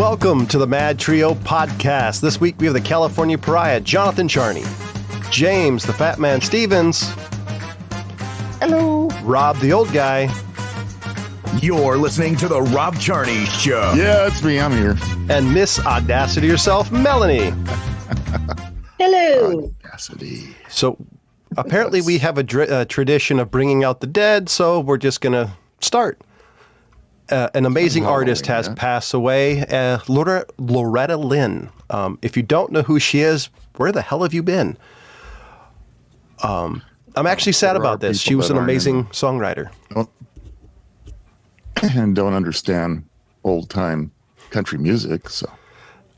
Welcome to the MadTrio podcast. This week we have the California Pariah, Jonathan Charny, James, the Fattman Stevens. Hello. Rob, the old guy. You're listening to the Rob Charny Show. Yeah, it's me. I'm here. And Miss Oddassity herself, Melanie. Hello. Oddassity. So apparently we have a tradition of bringing out the dead, so we're just going to start. An amazing artist has passed away, Loretta Lynn. If you don't know who she is, where the hell have you been? I'm actually sad about this. She was an amazing songwriter. And don't understand old-time country music, so...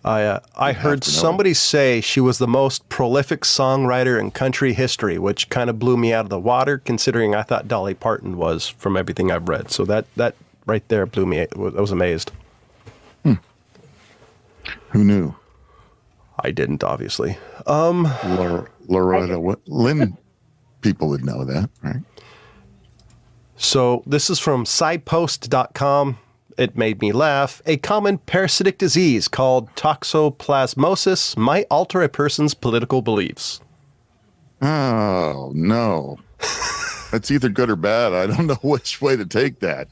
I heard somebody say she was the most prolific songwriter in country history, which kind of blew me out of the water, considering I thought Dolly Parton was from everything I've read. So that right there blew me. I was amazed. Who knew? I didn't, obviously. Loretta Lynn, people would know that, right? So this is from SciPost.com. It made me laugh. A common parasitic disease called toxoplasmosis might alter a person's political beliefs. Oh, no. That's either good or bad. I don't know which way to take that.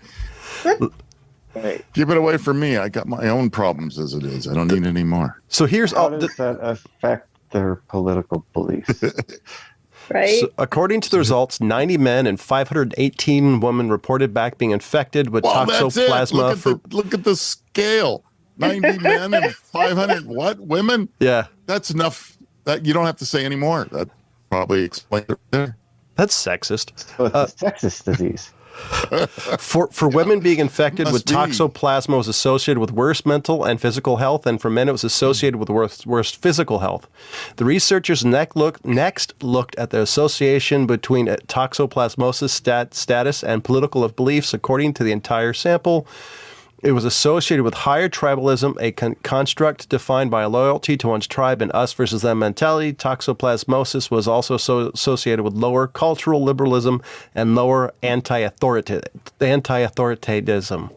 Give it away from me. I got my own problems as it is. I don't need any more. So here's How does that affect their political beliefs? Right. So according to the results, 90 men and 518 women reported back being infected with toxoplasma. Look at the scale. 90 men and 500 what? Women? Yeah. That's enough. That you don't have to say any more. That probably explains it there. That's sexist. So it's a sexist disease. For women, being infected with toxoplasma was associated with worse mental and physical health, and for men it was associated with worse physical health. The researchers next looked at the association between toxoplasmosis status and political beliefs. According to the entire sample, it was associated with higher tribalism, a construct defined by loyalty to one's tribe and us versus them mentality. Toxoplasmosis was also associated with lower cultural liberalism and lower anti-authoritarianism.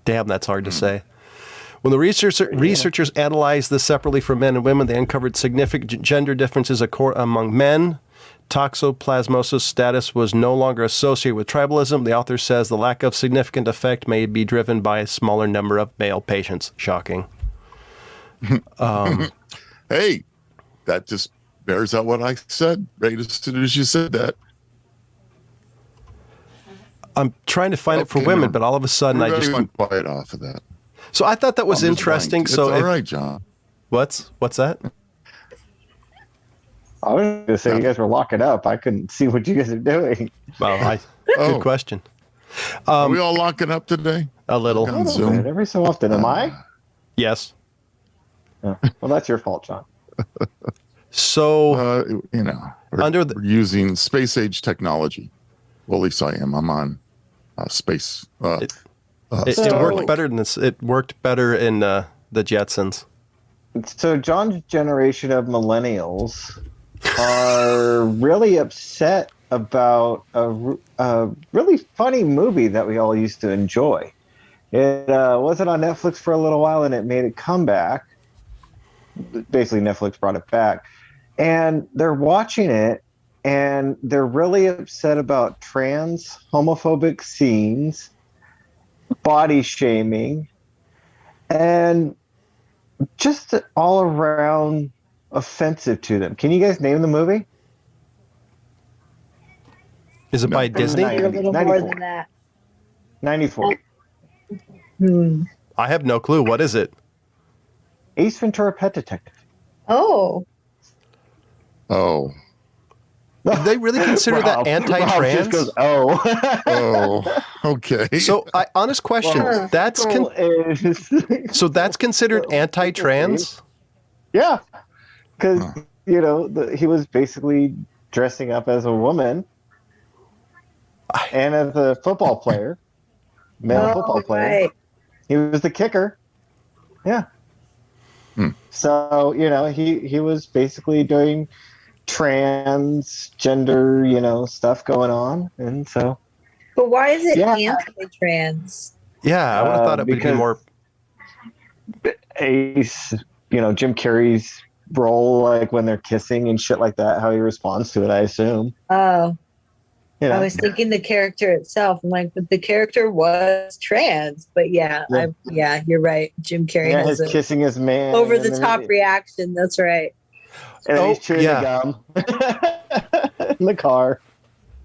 Damn, that's hard to say. When the researchers analyzed this separately for men and women, they uncovered significant gender differences among men. Toxoplasmosis status was no longer associated with tribalism. The author says the lack of significant effect may be driven by a smaller number of male patients. Shocking. Hey, that just bears out what I said right as soon as you said that. I'm trying to find it for women, but all of a sudden I just went quiet off of that. So I thought that was interesting. It's so all right, John. What's that? I was going to say you guys were locking up. I couldn't see what you guys are doing. Well, good question. Are we all locking up today? A little. Bit. Every so often, am I? Yes. Oh, well, that's your fault, John. So, we're using space age technology. Well, at least I am. I'm on space. It worked better than this. It worked better in the Jetsons. So John's generation of millennials are really upset about a really funny movie that we all used to enjoy. It wasn't on Netflix for a little while, and it made a comeback. Basically, Netflix brought it back. And they're watching it, and they're really upset about trans homophobic scenes, body shaming, and just all around offensive to them. Can you guys name the movie? Is it by Disney? A little more than that. 94. I have no clue. What is it? Ace Ventura Pet Detective. Oh. Oh. Did they really consider that anti-trans? Rob just goes, oh. Oh, okay. So, honest question. So that's considered anti-trans? Yeah. Because, he was basically dressing up as a woman and as a football player, male football player. Right. He was the kicker. Yeah. So, he was basically doing transgender, stuff going on. And so. But why is it anti-trans? Yeah, I would have thought it would be more. Ace, Jim Carrey's role, like when they're kissing and shit like that, how he responds to it, I assume. Oh, You know? I was thinking the character itself. I'm like, but the character was trans. But yeah, you're right. Jim Carrey Yeah, has his a kissing his man. over the top reaction. That's right. And he's chewing the gum in the car.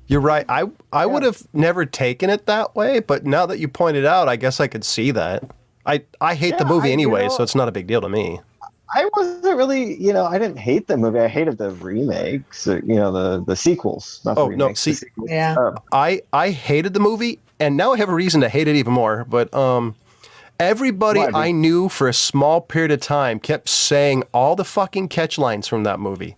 You're right. I would have never taken it that way, but now that you pointed out, I guess I could see that. I hate the movie anyway, so it's not a big deal to me. I wasn't really, I didn't hate the movie. I hated the remakes, the sequels. Not the remakes, the sequels. Yeah. I hated the movie, and now I have a reason to hate it even more. But everybody I knew for a small period of time kept saying all the fucking catch lines from that movie.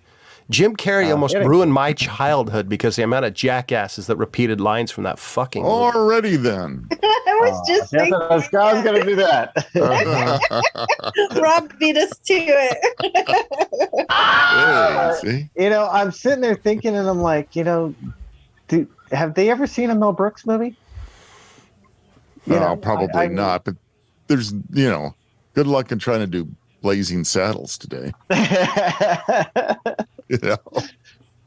Jim Carrey almost ruined my childhood because the amount of jackasses that repeated lines from that fucking movie. Already then. I was just thinking. I was going to do that. Rob beat us to it. Hey, see? I'm sitting there thinking, and I'm like, have they ever seen a Mel Brooks movie? Probably not. But there's, good luck in trying to do Blazing Saddles today.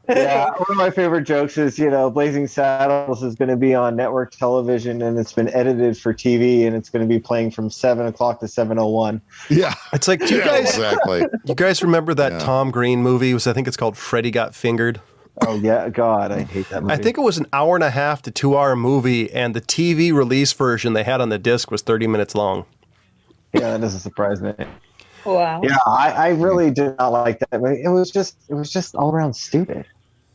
Yeah, one of my favorite jokes is, Blazing Saddles is going to be on network television, and it's been edited for TV, and it's going to be playing from 7 o'clock to 7:01. Yeah, it's like, you guys remember that Yeah. Tom Green movie? I think it's called Freddy Got Fingered. Oh yeah, God, I hate that movie. I think it was an 1.5 to 2 hour movie, and the TV release version they had on the disc was 30 minutes long. Yeah, that doesn't surprise me. Wow. Yeah, I really did not like that. It was just all around stupid.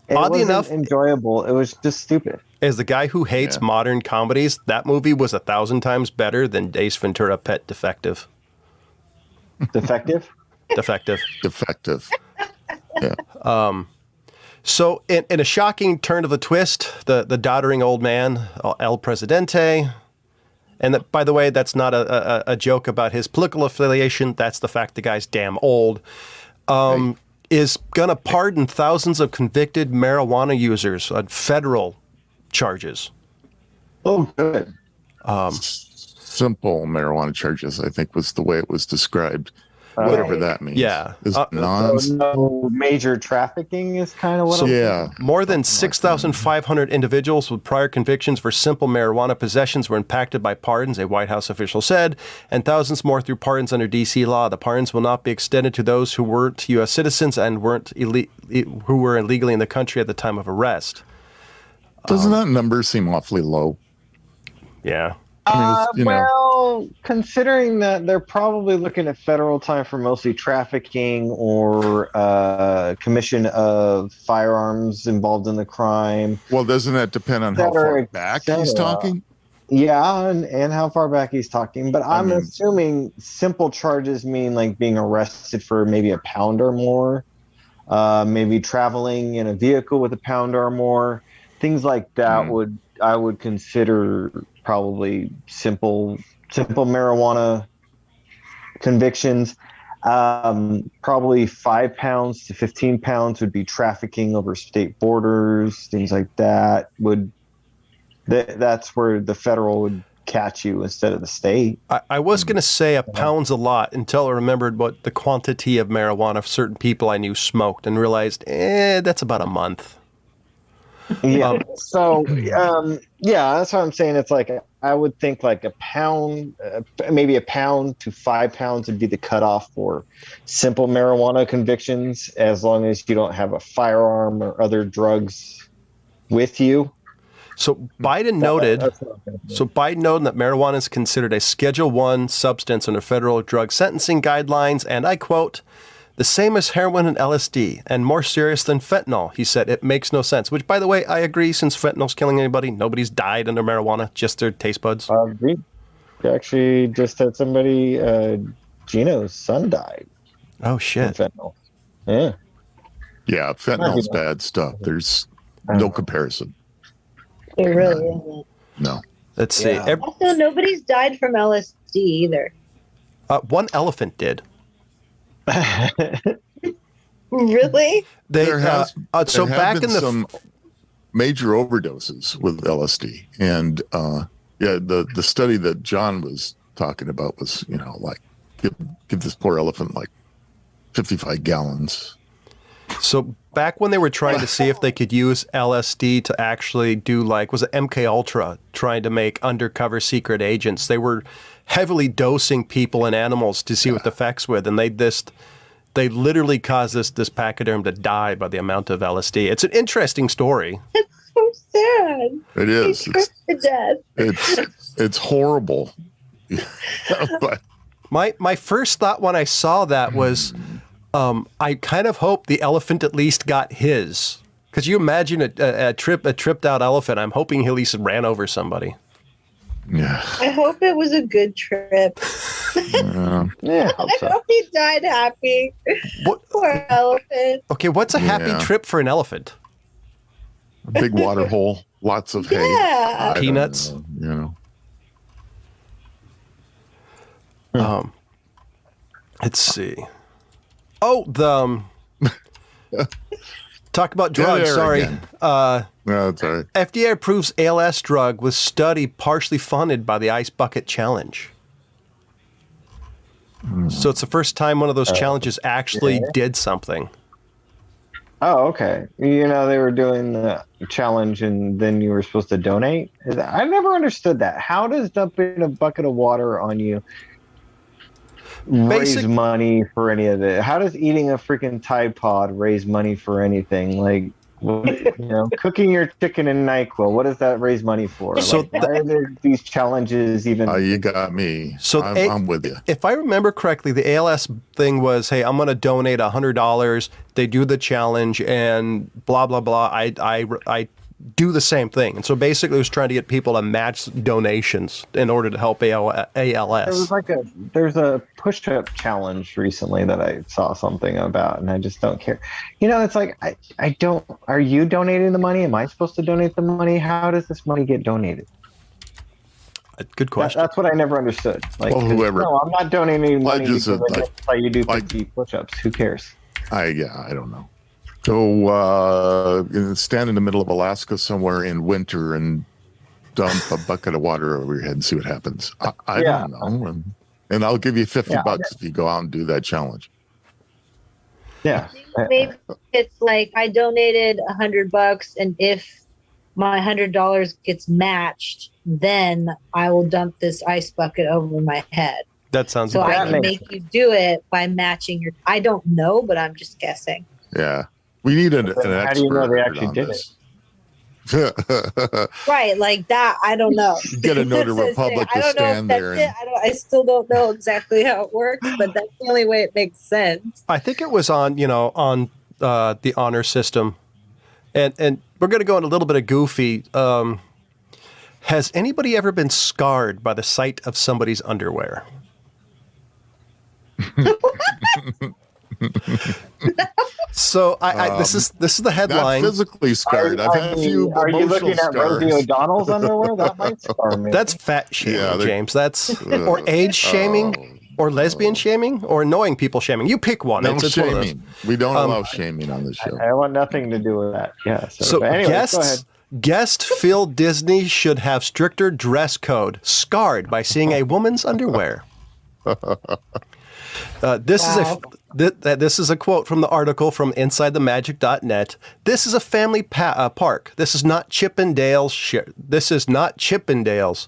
Oddly enough, enjoyable. It was just stupid. As the guy who hates modern comedies, that movie was 1,000 times better than Ace Ventura: Pet Defective. Defective? Defective. Yeah. So, in a shocking turn of the twist, the doddering old man, El Presidente, and that, by the way, that's not a joke about his political affiliation. That's the fact the guy's damn old. Is going to pardon thousands of convicted marijuana users on federal charges. Oh, good. Simple marijuana charges, I think, was the way it was described. Whatever that means. Yeah. No major trafficking is kind of what I'm yeah. More than 6,500 individuals with prior convictions for simple marijuana possessions were impacted by pardons, a White House official said, and thousands more through pardons under D.C. law. The pardons will not be extended to those who weren't U.S. citizens and who were illegally in the country at the time of arrest. Doesn't that number seem awfully low? Yeah. Well, considering that they're probably looking at federal time for mostly trafficking or commission of firearms involved in the crime. Well, doesn't that depend on how far back he's talking? Yeah, and how far back he's talking. But I'm assuming simple charges mean like being arrested for maybe a pound or more, maybe traveling in a vehicle with a pound or more. Things like that I would consider probably simple marijuana convictions. Probably 5 pounds to 15 pounds would be trafficking over state borders, things like that. That's where the federal would catch you instead of the state. I was going to say a pound's a lot until I remembered what the quantity of marijuana certain people I knew smoked and realized, that's about a month. Yeah. That's what I'm saying. It's like I would think like a pound, maybe a pound to 5 pounds would be the cutoff for simple marijuana convictions, as long as you don't have a firearm or other drugs with you. So Biden noted that marijuana is considered a Schedule I substance under federal drug sentencing guidelines, and I quote, "The same as heroin and LSD, and more serious than fentanyl." He said it makes no sense, which, by the way, I agree, since fentanyl's killing anybody. Nobody's died under marijuana, just their taste buds. We actually just had somebody, Gino's son died. Oh, shit. From fentanyl. Yeah. Yeah, fentanyl's bad stuff. There's no comparison. It really isn't. No. Let's see. Yeah. Also, nobody's died from LSD either. One elephant did. Really? There have been in some major overdoses with LSD, and the study that John was talking about was like give this poor elephant like 55 gallons. So back when they were trying to see if they could use LSD to actually do was it MK Ultra, trying to make undercover secret agents, they were heavily dosing people and animals to see what the effects with, and they literally caused this pachyderm to die by the amount of LSD. It's an interesting story. It's so sad. It is. To death. It's horrible. But My first thought when I saw that was, I kind of hope the elephant at least got his. Because you imagine a tripped out elephant. I'm hoping he at least ran over somebody. yeah. I hope it was a good trip. Yeah, I hope I so. hope he died happy. What? Poor elephant. Okay, what's a happy Yeah. trip for an elephant? A big water hole, lots of hay. Yeah. I don't Peanuts. know, you know. Let's see. Oh, talk about Dead drugs. air Sorry. again. No, that's all right. FDA approves ALS drug with study partially funded by the Ice Bucket Challenge. So it's the first time one of those challenges actually did something. Oh, okay. You know, they were doing the challenge and then you were supposed to donate. I've never understood that. How does dumping a bucket of water on you raise money for any of it? How does eating a freaking Tide Pod raise money for anything? Like, cooking your chicken in NyQuil, what does that raise money for? So why are there these challenges even? You got me. So I'm with you. If I remember correctly, the ALS thing was, hey, I'm going to donate $100. They do the challenge and blah, blah, blah. I do the same thing. And so basically it was trying to get people to match donations in order to help ALS. There's a push-up challenge recently that I saw something about, and I just don't care. It's like, I don't, are you donating the money? Am I supposed to donate the money? How does this money get donated? Good question. That's what I never understood. Like, Well, whoever- no, I'm not donating money Pledges because it, that's how you do 50 push-ups. Who cares? I don't know. Go stand in the middle of Alaska somewhere in winter and dump a bucket of water over your head and see what happens. I don't know. And I'll give you $50 if you go out and do that challenge. Yeah. Maybe it's like I donated $100, and if my $100 gets matched, then I will dump this ice bucket over my head. That sounds so. good. I can make you do it by matching your. I don't know, but I'm just guessing. Yeah. We need an expert. How do you know they actually did it? Right, like that. I don't know. Get a Notary Republic to stand there. I still don't know exactly how it works, but that's the only way it makes sense. I think it was on the honor system, and we're going to go into a little bit of goofy. Has anybody ever been scarred by the sight of somebody's underwear? So this is the headline. Not physically scarred. I've had a few Are you emotional looking at scars. Rosie O'Donnell's underwear? That might scar me. That's fat shaming, James. That's or age Oh. shaming, or lesbian shaming, or annoying people shaming. You pick one. No It's one of those. shaming. We don't allow shaming on this show. I want nothing to do with that. Yeah. So but anyway, go ahead. guest Phil Disney should have stricter dress code. Scarred by seeing a woman's underwear. This is a quote from the article from InsideTheMagic.net. This is a family park. This is not Chippendales. This is not Chippendales.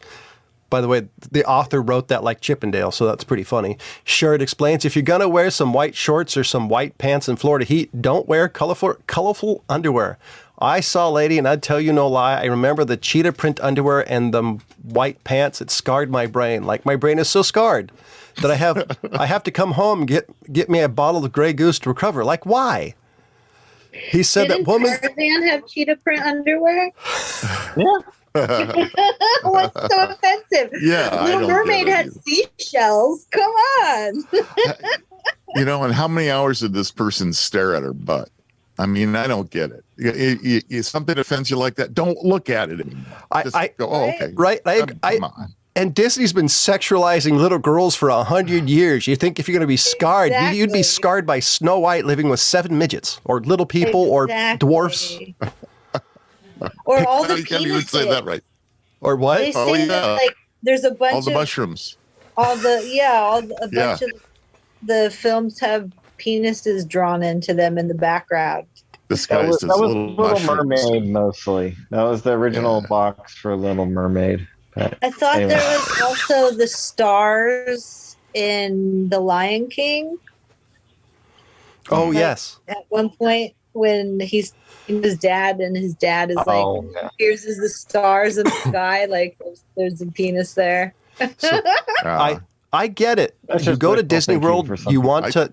By the way, the author wrote that like Chippendale, so that's pretty funny. Shirt explains, if you're going to wear some white shorts or some white pants in Florida heat, don't wear colorful underwear. I saw a lady, and I'd tell you no lie, I remember the cheetah print underwear and the white pants. It scarred my brain. Like, my brain is so scarred that I have to come home and get me a bottle of Grey Goose to recover. Like, why? He said Didn't that woman... Tarzan have cheetah print underwear? Yeah. What's so offensive? Yeah, Little Mermaid had seashells. Come on. And how many hours did this person stare at her butt? I mean, I don't get it. Something offends you like that, don't look at it anymore. Just go, oh, okay. Right. Come on. And Disney's been sexualizing little girls for 100 years. You think if you're going to be scarred, you'd be scarred by Snow White living with 7 midgets, or little people, or dwarfs. Or all the You can't even say that right. Or what? They say that, like, there's a bunch All the of mushrooms. a bunch of the films have penises drawn into them in the background. Disguised That as was little Little mushrooms. Mermaid mostly. That was the original box for Little Mermaid. But I thought anyway. there was also the stars in The Lion King. Oh, yes. At one point when he's in his dad and his dad is appears as the stars in the sky, like there's a penis there. So, I get it. That's You just go to wishful Disney thinking World, for you something. want to.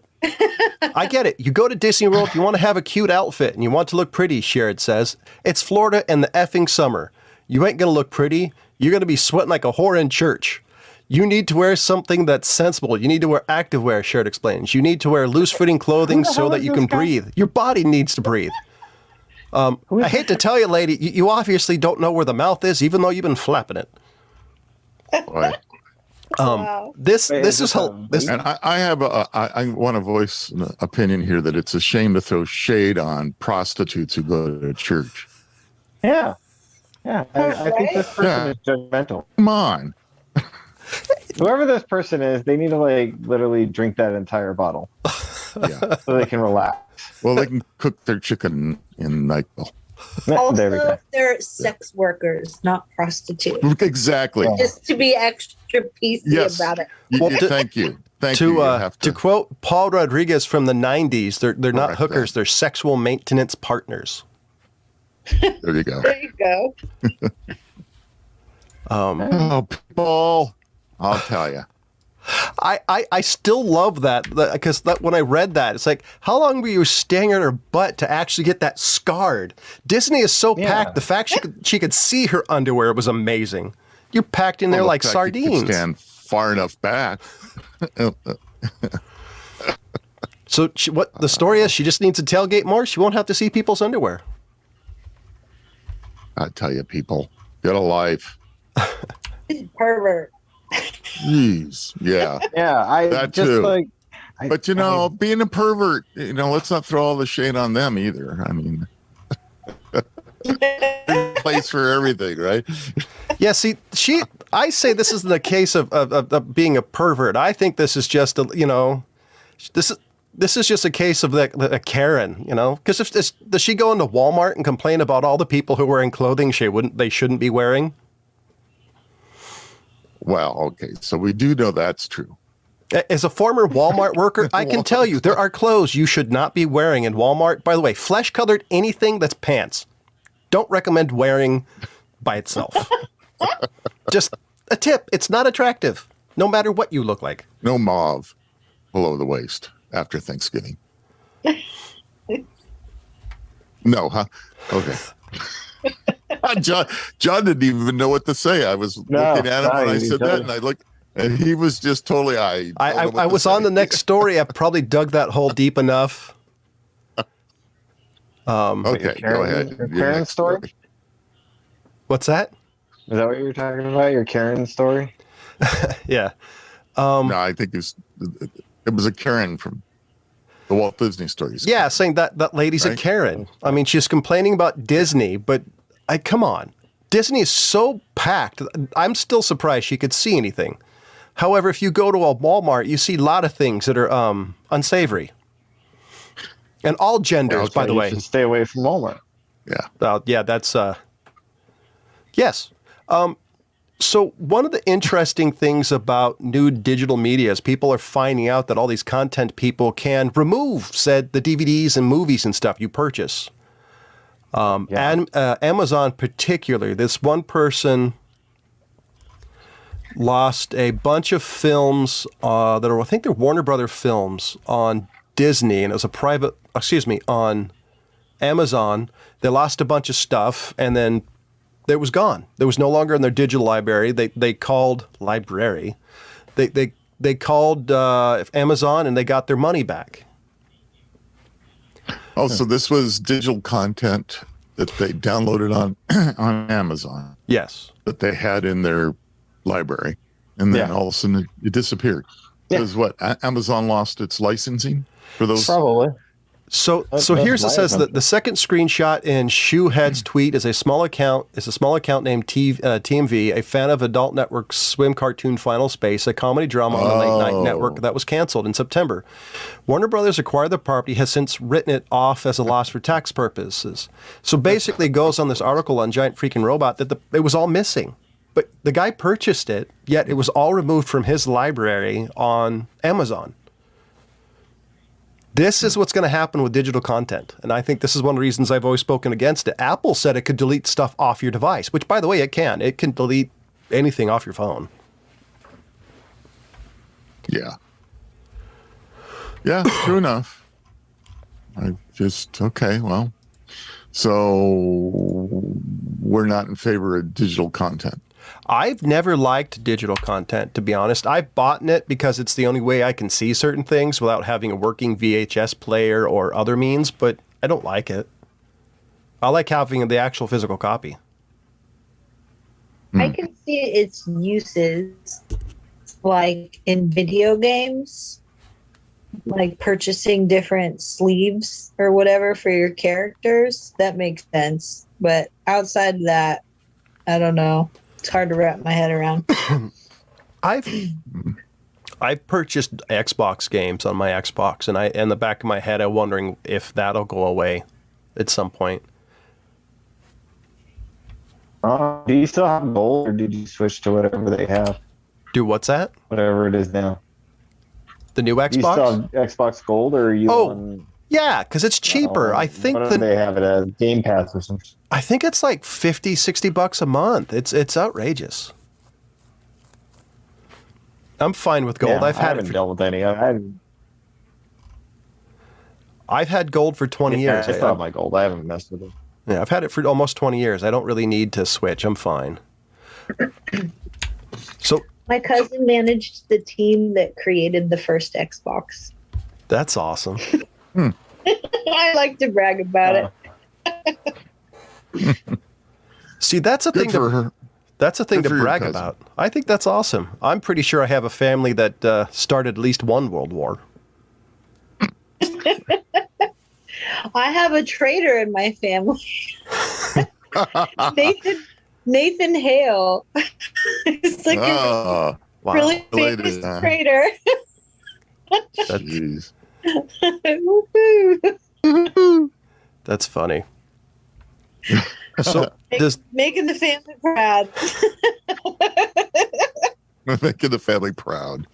I get it. You go to Disney World, you want to have a cute outfit and you want to look pretty, Sherrod says. It's Florida in the effing summer. You ain't going to look pretty. You're going to be sweating like a whore in church. You need to wear something that's sensible. You need to wear activewear, Sherrod explains. You need to wear loose-fitting clothing so that you can breathe. Your body needs to breathe. I hate to tell you, lady, you obviously don't know where the mouth is, even though you've been flapping it. Boy. Wow. This Wait, is is this And I want to voice an opinion here that it's a shame to throw shade on prostitutes who go to church. Yeah. I think this person is judgmental. Come on. Whoever this person is, they need to literally drink that entire bottle Yeah. so they can relax. Well, they can cook their chicken in NyQuil. There we go. Also, they're sex workers, not prostitutes. Exactly. Just to be extra PC about it. Thank you. Thank you. You have To quote Paul Rodriguez from the 90s, they're not Correct hookers, that. they're sexual maintenance partners. There you go. There you go. Oh, people. I'll tell you. I still love that because when I read that, it's like, how long were you staring at her butt to actually get that scarred? Disney is so packed. The fact she could see her underwear was amazing. You're packed in there like sardines. You stand far enough back. So what the story is, she just needs to tailgate more. She won't have to see people's underwear. I tell you, people, get a life. Pervert. Jeez. Yeah. Yeah, That just too. But being a pervert, let's not throw all the shade on them either. I mean, there's a place for everything, right? Yeah, see, I say this isn't a case of being a pervert. I think this is just this is just a case of a Karen, because does she go into Walmart and complain about all the people who are wearing clothing they shouldn't be wearing? Well, okay, so we do know that's true. As a former Walmart worker, I can tell you there are clothes you should not be wearing in Walmart. By the way, flesh-colored anything that's pants. Don't recommend wearing by itself. Just a tip. It's not attractive, no matter what you look like. No mauve below the waist after Thanksgiving. No, huh? Okay. John didn't even know what to say. I was looking at him when I said that, and I looked, and he was just totally. I was on the next story. I probably dug that hole deep enough. Okay, go ahead. Your Karen story? What's that? Is that what you were talking about? Your Karen story? Yeah. No, I think it was a Karen from the Walt Disney stories. Yeah, saying that lady's a Karen. I mean, she's complaining about Disney, but come on. Disney is so packed. I'm still surprised she could see anything. However, if you go to a Walmart, you see a lot of things that are unsavory. And all genders, by the way. You should stay away from Walmart. Yeah. Yeah, that's yes. So one of the interesting things about new digital media is people are finding out that all these content people can remove the DVDs and movies and stuff you purchase. And Amazon particularly, this one person lost a bunch of films I think they're Warner Brother films on Disney, and it was on Amazon. They lost a bunch of stuff, and then it was gone. It was no longer in their digital library. They called library. They called Amazon, and they got their money back. Oh, so this was digital content that they downloaded on Amazon. Yes. That they had in their library, and then all of a sudden it disappeared. Because what? Amazon lost its licensing for those? Probably. So That's here's it my says that assumption. the second screenshot in Shoehead's tweet is a small account named TMV, a fan of Adult Network's swim cartoon Final Space, a comedy drama on the late night network that was canceled in September. Warner Brothers acquired the property, has since written it off as a loss for tax purposes. So basically, it goes on this article on Giant Freaking Robot that it was all missing, but the guy purchased it, yet it was all removed from his library on Amazon. This is what's going to happen with digital content. And I think this is one of the reasons I've always spoken against it. Apple said it could delete stuff off your device, which, by the way, it can. It can delete anything off your phone. Yeah. Yeah, true enough. Okay, well. So we're not in favor of digital content. I've never liked digital content, to be honest. I've bought it because it's the only way I can see certain things without having a working VHS player or other means, but I don't like it. I like having the actual physical copy. I can see its uses, like in video games, like purchasing different sleeves or whatever for your characters. That makes sense. But outside of that, I don't know. It's hard to wrap my head around. I've purchased Xbox games on my Xbox, and in the back of my head, I'm wondering if that'll go away at some point. Do you still have gold, or did you switch to whatever they have? What's that? Whatever it is now. The new Xbox? Do you still have Xbox Gold, or are you on? Yeah, because it's cheaper. I think what do they have it as? Game Pass or something? I think it's like $50-$60 a month. It's outrageous. I'm fine with gold. Yeah, I've I had haven't dealt with any. I've had gold for 20 years. I still have my gold. I haven't messed with it. Yeah, I've had it for almost 20 years. I don't really need to switch. I'm fine. So My cousin managed the team that created the first Xbox. that's awesome. I like to brag about it. See, that's a Good thing for her. That's a thing Good to for your brag cousin. about. I think that's awesome. I'm pretty sure I have a family that started at least one world war. I have a trader in my family. Nathan Hale. He's like a Wow. really related, famous huh? trader. Jeez. Woohoo. That's funny. So Making the family proud. Making the family proud.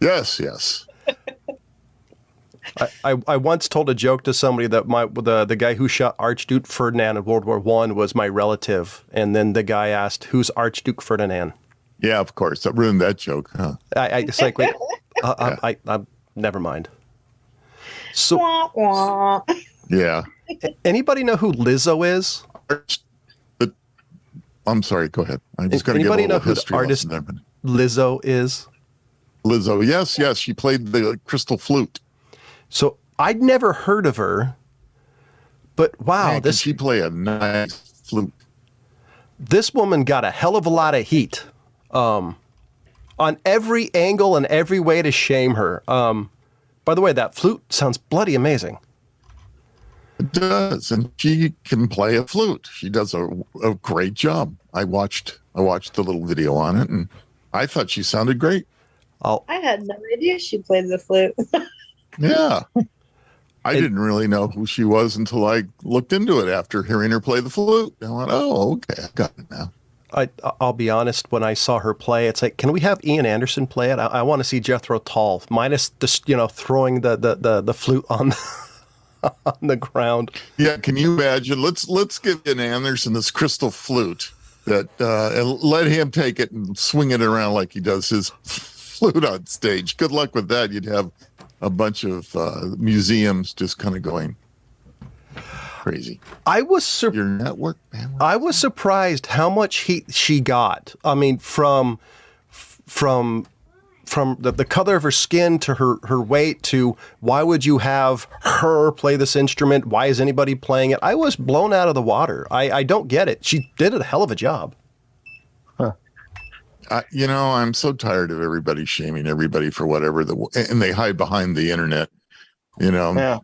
Yes, yes. I once told a joke to somebody that the guy who shot Archduke Ferdinand in World War I was my relative, and then the guy asked, "Who's Archduke Ferdinand?" Yeah, of course. That ruined that joke, huh? It's like, wait, I never mind. So, Wah, wah. Yeah. anybody know who Lizzo is? I'm sorry, go ahead. I'm just going to give a Anybody little know who the history artist lesson there. Lizzo is? Lizzo, yes, she played the crystal flute. So I'd never heard of her, but wow, Man, could she play a nice flute? This woman got a hell of a lot of heat on every angle and every way to shame her. By the way, that flute sounds bloody amazing. It does, and she can play a flute. She does a great job. I watched the little video on it, and I thought she sounded great. I had no idea she played the flute. Yeah. I didn't really know who she was until I looked into it after hearing her play the flute. I went, oh, okay, I got it now. I'll be honest, when I saw her play, it's like, can we have Ian Anderson play it? I want to see Jethro Tull, minus the, throwing the flute on on the ground. Yeah, can you imagine? Let's give Ian Anderson this crystal flute and let him take it and swing it around like he does his flute on stage. Good luck with that. You'd have a bunch of museums just kind of going crazy. I was Your network, man. I was surprised how much heat she got. I mean, from the color of her skin to her weight to why would you have her play this instrument? Why is anybody playing it? I was blown out of the water. I don't get it. She did a hell of a job. I'm so tired of everybody shaming everybody for whatever and they hide behind the internet. Yeah.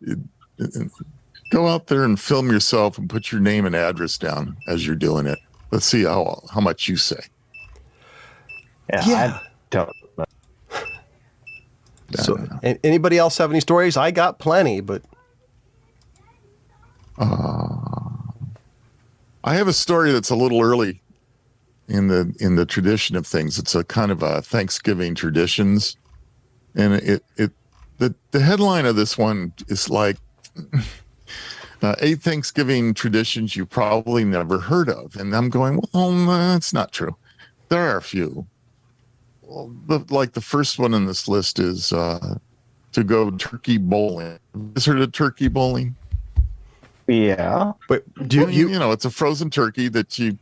Go out there and film yourself and put your name and address down as you're doing it. Let's see how much you say. Yeah. I don't know. So, anybody else have any stories? I got plenty, but I have a story that's a little early in the tradition of things. It's a kind of a Thanksgiving traditions, and the headline of this one is like 8 Thanksgiving traditions you probably never heard of, and I'm going, well, that's not true. There are a few. Well, like the first one in this list is to go turkey bowling. Have you heard of turkey bowling? Yeah. but You know, it's a frozen turkey that you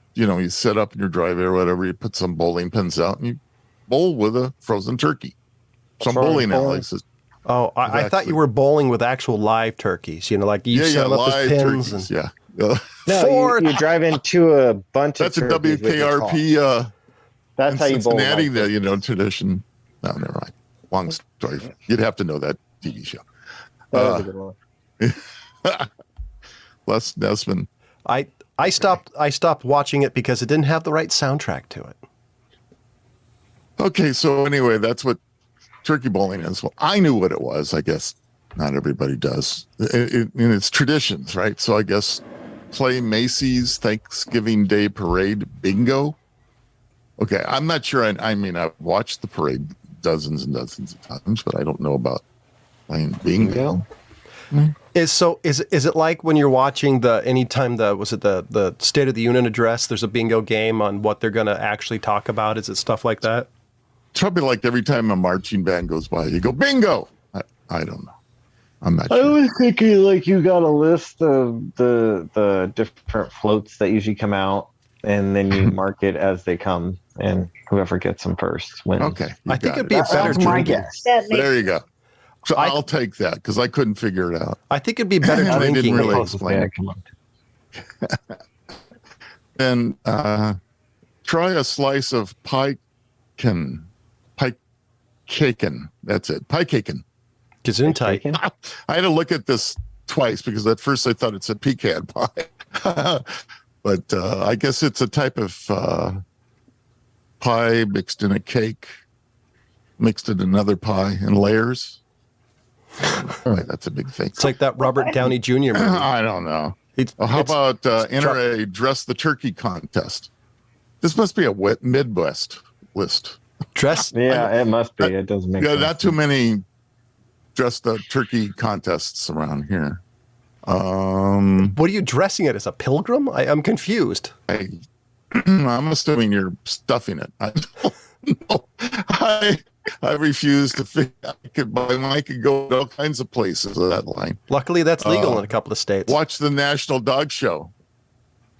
set up in your driveway or whatever. You put some bowling pins out and you bowl with a frozen turkey. Some bowling alleys. Oh, I thought you were bowling with actual live turkeys. Like you set them up as pins. Turkeys, and No, you drive into a bunch that's of a WKRP. That's how you bowl. Cincinnati, tradition. No, never mind. Long story. You'd have to know that TV show. That was a good one. Les Nesman. I stopped watching it because it didn't have the right soundtrack to it. Okay, so anyway, that's what turkey bowling is. Well, I knew what it was. I guess not everybody does. It's traditions, right? So I guess play Macy's Thanksgiving Day Parade bingo. Okay, I'm not sure. I mean, I've watched the parade dozens and dozens of times, but I don't know about playing bingo. Is it like when you're watching anytime the State of the Union address, there's a bingo game on what they're going to actually talk about? Is it stuff like that? It's probably like every time a marching band goes by, you go bingo. I don't know. I'm not sure. I was thinking like you got a list of the different floats that usually come out, and then you mark it as they come, and whoever gets them first wins. Okay. I think it'd be a better drinking. There you go. So I'll take that because I couldn't figure it out. I think it'd be better They drinking. didn't really explain it. And try a slice of pie caken. That's it. Pie caken. Gesundheit. I had to look at this twice because at first I thought it said pecan pie. But I guess it's a type of pie mixed in a cake, mixed in another pie in layers. Right, that's a big thing. It's like that Robert Downey Jr. movie. I don't know. How about enter a dress the turkey contest? This must be a Midwest list. Dress? Yeah, it must be. It doesn't make sense. Not too many dress the turkey contests around here. What are you dressing it as, a pilgrim? I'm confused. I'm assuming you're stuffing it. I don't know. I refuse to think I could go to all kinds of places with that line. Luckily, that's legal in a couple of states. Watch the National Dog Show.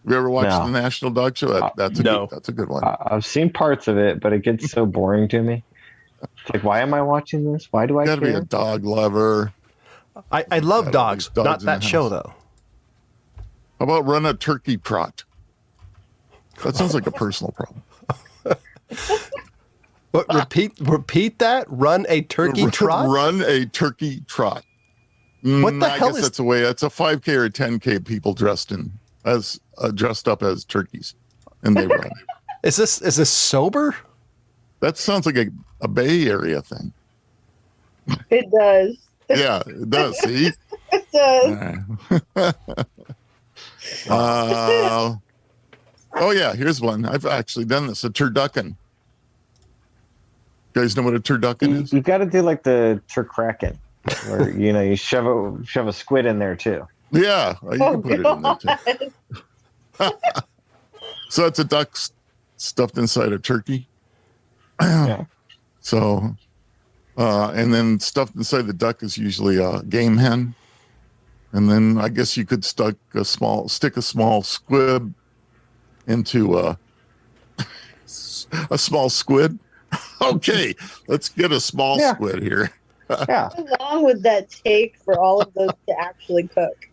Have you ever watched the National Dog Show? That's a good one. I've seen parts of it, but it gets so boring to me. It's like, why am I watching this? Why do I care? You gotta be a dog lover. I love dogs, not that show, though. How about run a turkey trot? That sounds like a personal problem. But repeat that. Run a turkey trot. Run a turkey trot. What the hell I guess that's a way. That's a 5K or a 10K people dressed up as turkeys, and they run. Is this sober? That sounds like a Bay Area thing. It does. Yeah, it does. See, it does. Oh yeah, here's one. I've actually done this. A turducken. You guys know what a turducken is? You got to do like the turkraken, where you shove a squid in there too. Yeah, you can put it in there too. So it's a duck stuffed inside a turkey. Yeah. So, and then stuffed inside the duck is usually a game hen. And then I guess you could stick a small squib into a small squid. Okay, let's get a small squid here. Yeah. How long would that take for all of those to actually cook?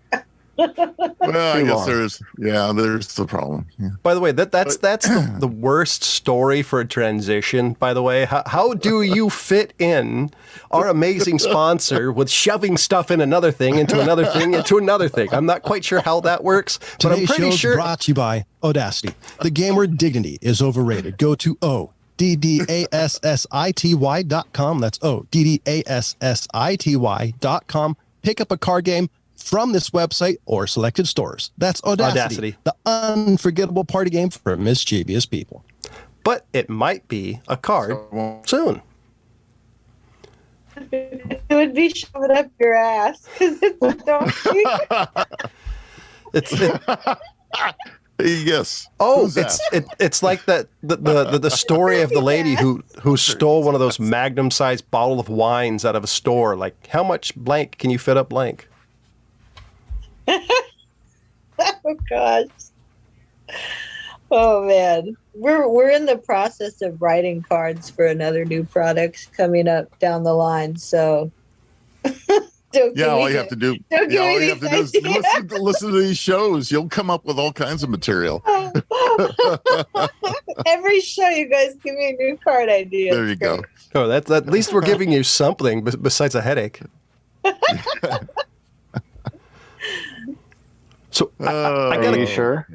Well, I Too guess long. there's the problem. Yeah. By the way, that's the worst story for a transition, by the way. How do you fit in our amazing sponsor with shoving stuff in another thing, into another thing, into another thing? I'm not quite sure how that works, but I'm Today's pretty show's sure. brought to you by Oddassity. The game word dignity is overrated. Go to ODDASSITY.com. That's ODDASSITY.com. Pick up a card game from this website or selected stores. That's Oddassity, the unforgettable party game for mischievous people. But it might be a card soon. It would be shoving up your ass because it's a donkey. Yes. Oh, Who's that? it's like that the story of the lady who stole one of those magnum-sized bottle of wines out of a store. Like, how much blank can you fit up blank? Oh gosh. Oh man. We're in the process of writing cards for another new product coming up down the line. So All you have to do is listen to these shows. You'll come up with all kinds of material. Every show you guys give me a new card idea. There you go. Oh, that's at least we're giving you something besides a headache. So I Are gotta. you sure?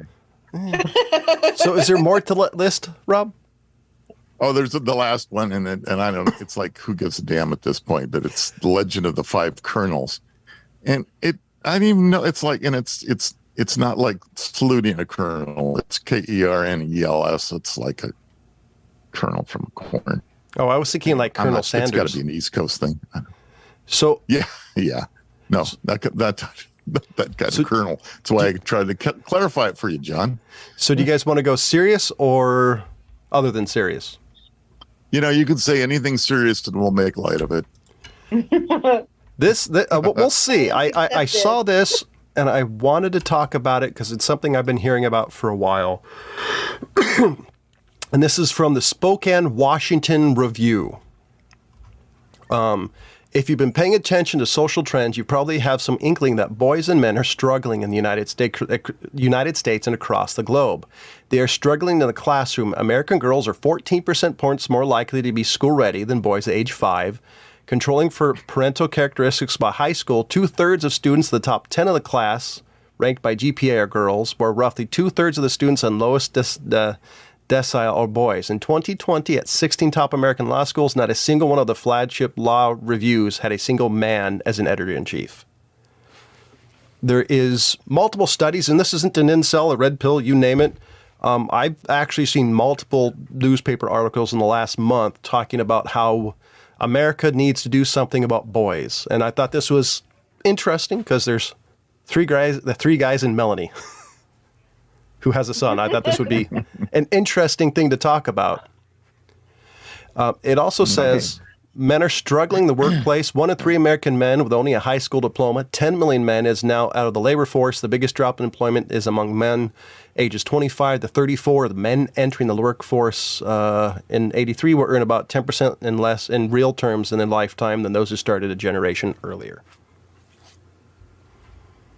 So is there more to list, Rob? Oh, there's the last one, and I don't. It's like, who gives a damn at this point? But it's the Legend of the Five Colonels, and I don't even know. It's like, and it's not like saluting a colonel. It's KERNELS. It's like a kernel from corn. Oh, I was thinking like Colonel Sanders. It's got to be an East Coast thing. So yeah. No, that kind of kernel. That's why I tried to clarify it for you, John. So do you guys want to go serious or other than serious? You could say anything serious and we'll make light of it. We'll see. I saw this and I wanted to talk about it because it's something I've been hearing about for a while. And this is from the Spokane, Washington Review. If you've been paying attention to social trends, you probably have some inkling that boys and men are struggling in the United States and across the globe. They are struggling in the classroom. American girls are 14% points more likely to be school ready than boys at age 5. Controlling for parental characteristics by high school, 2/3 of students in the top 10 of the class, ranked by GPA, are girls, where roughly 2/3 of the students on lowest decile are boys. In 2020, at 16 top American law schools, not a single one of the flagship law reviews had a single man as an editor-in-chief. There is multiple studies, and this isn't an incel, a red pill, you name it. I've actually seen multiple newspaper articles in the last month talking about how America needs to do something about boys. And I thought this was interesting because there's the three guys in Melanie who has a son. I thought this would be an interesting thing to talk about. It also says men are struggling in the workplace. 1 in 3 American men with only a high school diploma. 10 million men is now out of the labor force. The biggest drop in employment is among men ages 25 to 34. The men entering the workforce in 83 will earn about 10% and less in real terms in a lifetime than those who started a generation earlier.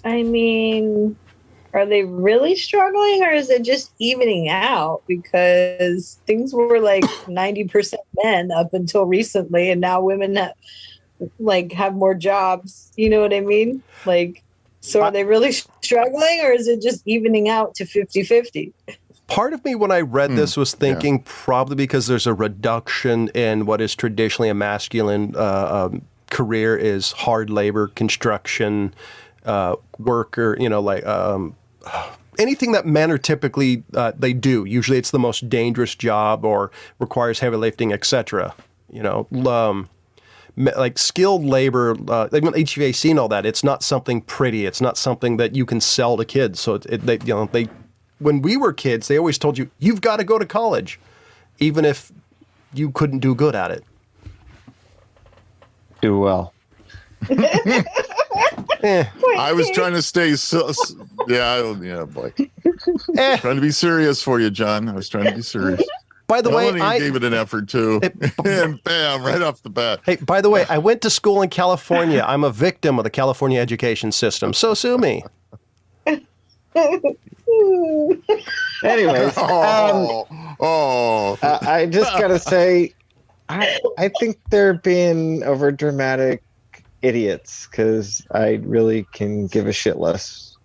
I mean, are they really struggling or is it just evening out? Because things were like 90% men up until recently, and now women have more jobs. You know what I mean? So are they really struggling or is it just evening out to 50-50? Part of me when I read this was thinking probably because there's a reduction in what is traditionally a masculine career is hard labor, construction, worker, anything that men are typically, they do. Usually it's the most dangerous job or requires heavy lifting, etc. Like skilled labor, like HVAC and all that, it's not something pretty. It's not something that you can sell to kids. So when we were kids, they always told you, you've got to go to college, even if you couldn't do good at it. Do well. I was trying to stay boy. Trying to be serious for you, John. I was trying to be serious. By the way, I gave it an effort too. And bam, right off the bat. Hey, by the way, I went to school in California. I'm a victim of the California education system. So sue me. Anyways, oh. I just gotta say, I think they're being over dramatic idiots because I really can give a shit less.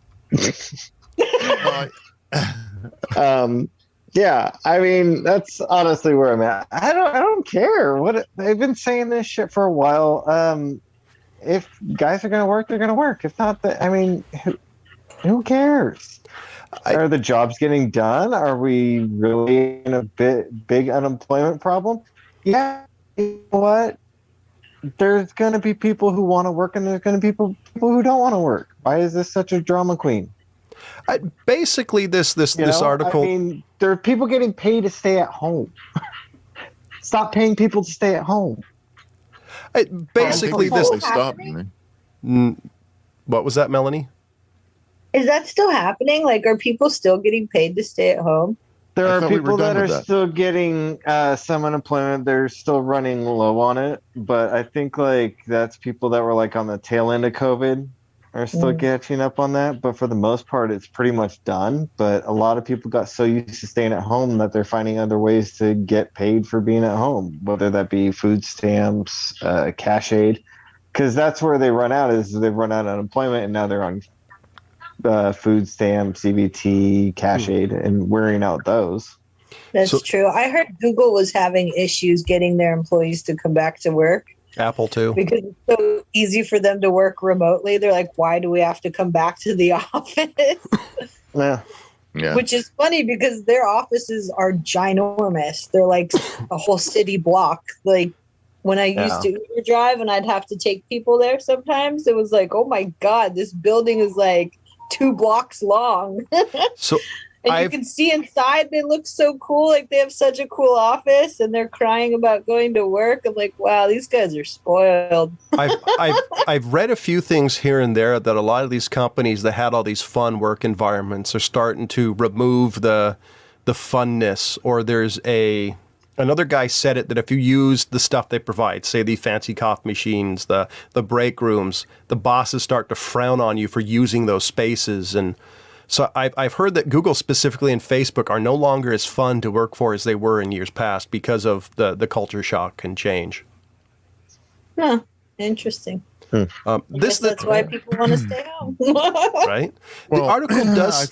Yeah, I mean that's honestly where I'm at. I don't care what they've been saying this shit for a while. If guys are gonna work, they're gonna work. If not, I mean, who cares? Are the jobs getting done? Are we really in a big unemployment problem? Yeah. You know what? There's going to be people who want to work, and there's going to be people who don't want to work. Why is this such a drama queen? Basically, this article. I mean, there are people getting paid to stay at home. Stop paying people to stay at home. Basically, this. Stop. What was that, Melanie? Is that still happening? Like, are people still getting paid to stay at home? There are people that are still getting some unemployment. They're still running low on it. But I think like that's people that were like on the tail end of COVID are still catching up on that. But for the most part, it's pretty much done. But a lot of people got so used to staying at home that they're finding other ways to get paid for being at home, whether that be food stamps, cash aid. Because that's where they run out is they've run out of unemployment and now they're on food stamps, CBT, cash aid, and wearing out those. That's true. I heard Google was having issues getting their employees to come back to work. Apple too. Because it's so easy for them to work remotely. They're like, why do we have to come back to the office? Yeah. Which is funny because their offices are ginormous. They're like a whole city block. Like when I used to Uber drive and I'd have to take people there sometimes, it was like, oh my God, this building is like 2 blocks long. And you can see inside, they look so cool. Like they have such a cool office and they're crying about going to work. I'm like, wow, these guys are spoiled. I've read a few things here and there that a lot of these companies that had all these fun work environments are starting to remove the funness, or there's another guy said it that if you use the stuff they provide, say the fancy coffee machines, the break rooms, the bosses start to frown on you for using those spaces. And so I've heard that Google specifically and Facebook are no longer as fun to work for as they were in years past because of the culture shock and change. Huh. Interesting. That's why people want to stay home. Right? Well, the article does... I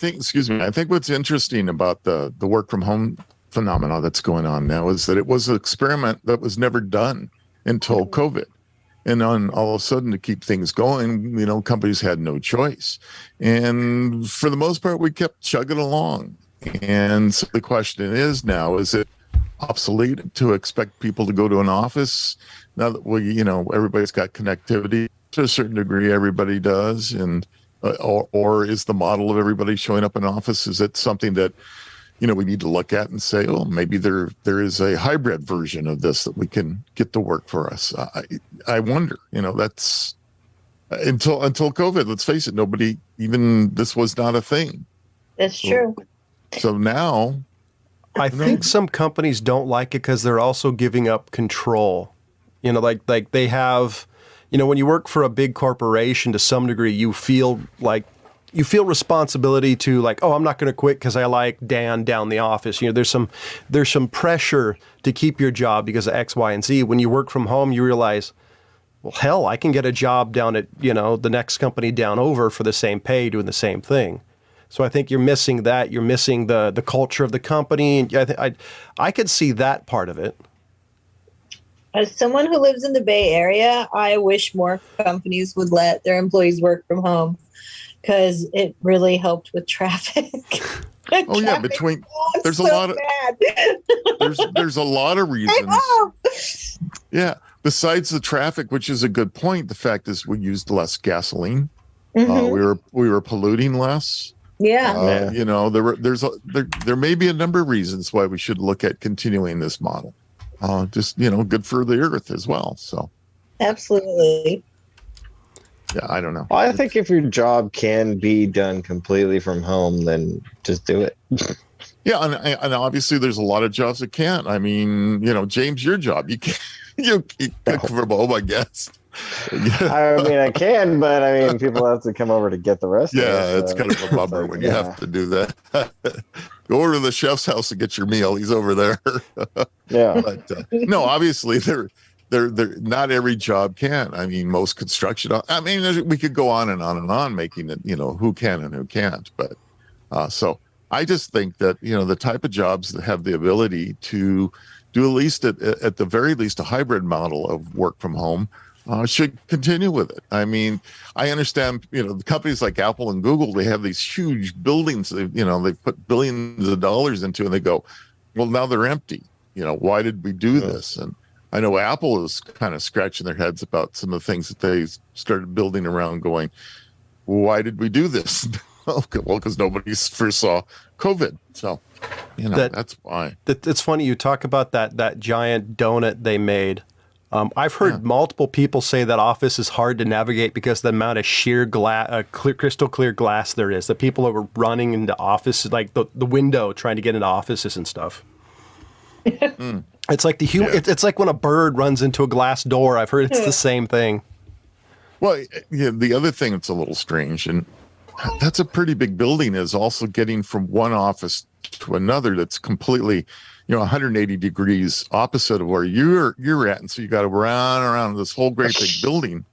think what's interesting about the work from home phenomena that's going on now is that it was an experiment that was never done until COVID. And on all of a sudden, to keep things going, companies had no choice. And for the most part, we kept chugging along. And so the question is now, is it obsolete to expect people to go to an office now that everybody's got connectivity to a certain degree? Everybody does. And or is the model of everybody showing up in office, is it something that we need to look at and say, oh, maybe there is a hybrid version of this that we can get to work for us. I wonder, that's until COVID, let's face it, this was not a thing. That's true. So now. I think some companies don't like it because they're also giving up control. Like they have, when you work for a big corporation to some degree, you feel responsibility to like, oh, I'm not going to quit because I like Dan down the office. There's some pressure to keep your job because of X, Y, and Z. When you work from home, you realize, well, hell, I can get a job down at, the next company down over for the same pay doing the same thing. So I think you're missing that. You're missing the culture of the company. I could see that part of it. As someone who lives in the Bay Area, I wish more companies would let their employees work from home, because it really helped with traffic. Oh yeah, there's a lot of reasons. Yeah, besides the traffic, which is a good point. The fact is, we used less gasoline. We were polluting less. Yeah. There may be a number of reasons why we should look at continuing this model. Just good for the earth as well. So. Absolutely. Yeah, I don't know. Well, I think if your job can be done completely from home, then just do it. Yeah, and obviously there's a lot of jobs that can't. I mean, James, your job, you can't. You work from home, I guess. I mean, I can, but I mean, people have to come over to get the rest of it. Yeah, it's kind of a bummer when you have to do that. Go over to the chef's house and get your meal. He's over there. Yeah. But no, obviously they're not every job can. I mean, most construction. I mean, we could go on and on and on making it, who can and who can't. But so I just think that, the type of jobs that have the ability to do at least at the very least a hybrid model of work from home should continue with it. I mean, I understand, the companies like Apple and Google, they have these huge buildings, they put billions of dollars into, and they go, well, now they're empty. Why did we do this? And I know Apple is kind of scratching their heads about some of the things that they started building around going, why did we do this? Well, because nobody foresaw COVID. So, that's why. It's funny you talk about that giant donut they made. I've heard multiple people say that Office is hard to navigate because of the amount of sheer crystal clear glass there is. That people are running into Office, like the window, trying to get into offices and stuff. It's like it's like when a bird runs into a glass door. I've heard it's the same thing. Well, the other thing that's a little strange, and that's a pretty big building, is also getting from one office to another that's completely 180 degrees opposite of where you're at, and so you got to run around this whole great big building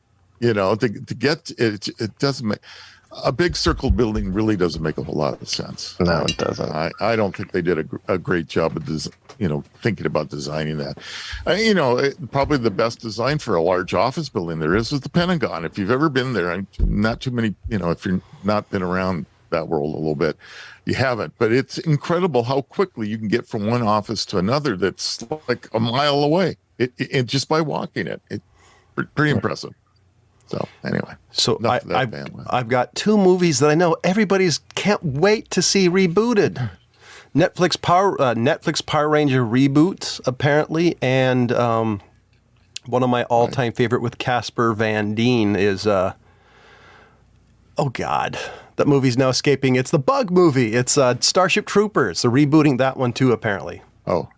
to get it doesn't make a big circle building really doesn't make a whole lot of sense. No, it doesn't. I don't think they did a great job of thinking about designing that. Probably the best design for a large office building there is the Pentagon. If you've ever been there, not too many, if you're not been around that world a little bit, you haven't. But it's incredible how quickly you can get from one office to another that's like a mile away. It just by walking it. It's pretty impressive. So anyway, I've got two movies that I know everybody's can't wait to see rebooted. Netflix Power Ranger reboot apparently, and one of my all-time favorite with Casper Van Dien is oh God, that movie's now escaping. It's the Bug movie. It's Starship Troopers. They're rebooting that one too apparently. Oh,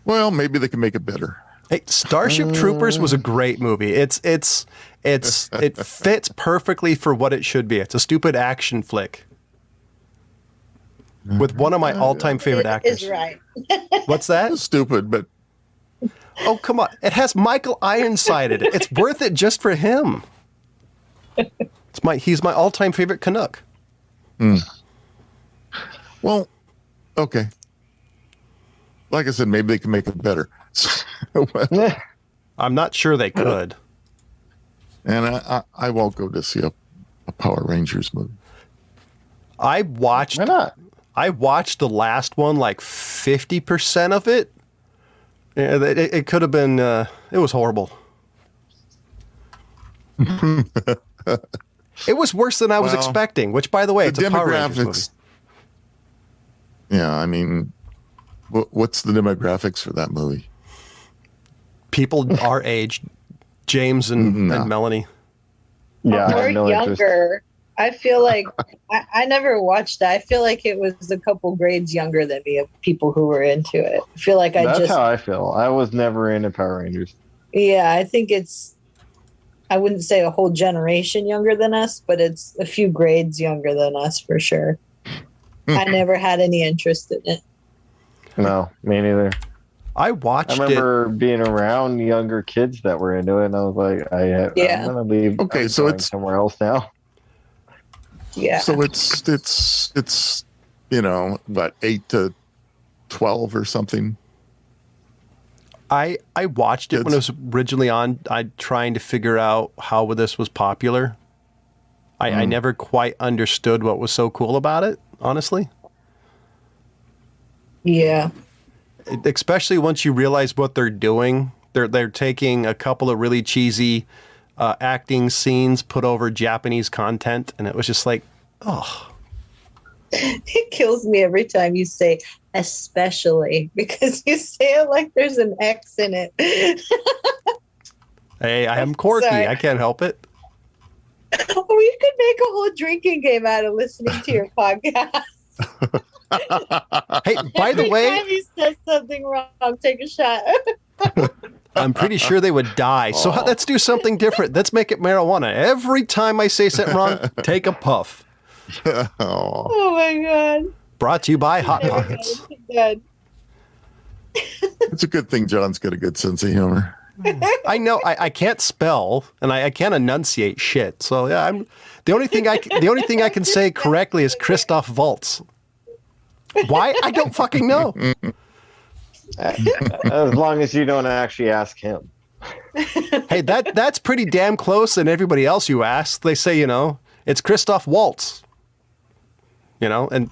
well, maybe they can make it better. Hey, Starship Troopers was a great movie. It fits perfectly for what it should be. It's a stupid action flick with one of my all-time favorite actors. Is right. What's that? It's stupid, but oh come on! It has Michael Ironside in it. It's worth it just for him. He's my all-time favorite Canuck. Well, okay. Like I said, maybe they can make it better. I'm not sure they could. And I won't go to see a Power Rangers movie. Why not? I watched the last one, like 50% of it. Yeah, it could have been. It was horrible. It was worse than I was expecting. Which, by the way, it's a Power Rangers movie. Yeah, I mean, what's the demographics for that movie? People our age, James and Melanie. Yeah, or no younger. interest. I feel like I never watched that. I feel like it was a couple grades younger than me of people who were into it. I feel like That's how I feel. I was never into Power Rangers. Yeah, I think I wouldn't say a whole generation younger than us, but it's a few grades younger than us for sure. I never had any interest in it. No, me neither. I remember being around younger kids that were into it, and I was like, I'm going to leave. Okay, so it's somewhere else now. Yeah. So it's what, 8 to 12 or something. I watched it when it was originally on. I trying to figure out how this was popular. I never quite understood what was so cool about it, honestly. Yeah. Especially once you realize what they're doing. They're taking a couple of really cheesy acting scenes, put over Japanese content, and it was just like, oh. It kills me every time you say especially, because you say it like there's an X in it. Hey, I am quirky. Sorry. I can't help it. We could make a whole drinking game out of listening to your podcast. Hey, by the way, every time he says something wrong, take a shot. I'm pretty sure they would die. So let's do something different. Let's make it marijuana. Every time I say something wrong, take a puff. Oh my god. Brought to you by Hot Pockets. It's a good thing John's got a good sense of humor. I know I can't spell and I can't enunciate shit. So yeah, I'm the only thing I can say correctly is Christoph Waltz. Why? I don't fucking know. As long as you don't actually ask him. Hey, that's pretty damn close. And everybody else you ask, they say, it's Christoph Waltz. And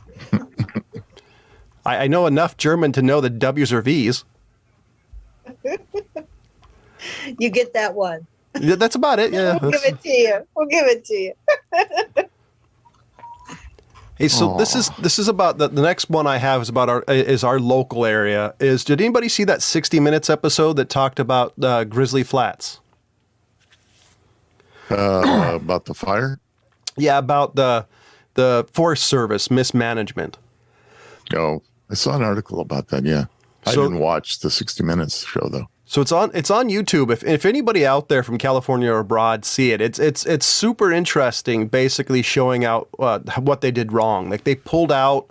I know enough German to know that W's are V's. You get that one. Yeah, that's about it. Yeah, We'll give it to you. Hey, so this is about the next one I have is about our local area. Did anybody see that 60 Minutes episode that talked about Grizzly Flats? About the fire? Yeah, about the Forest Service mismanagement. Oh, I saw an article about that. Yeah, I didn't watch the 60 Minutes show though. So it's on YouTube. If anybody out there from California or abroad see it, it's super interesting. Basically showing out what they did wrong. Like they pulled out.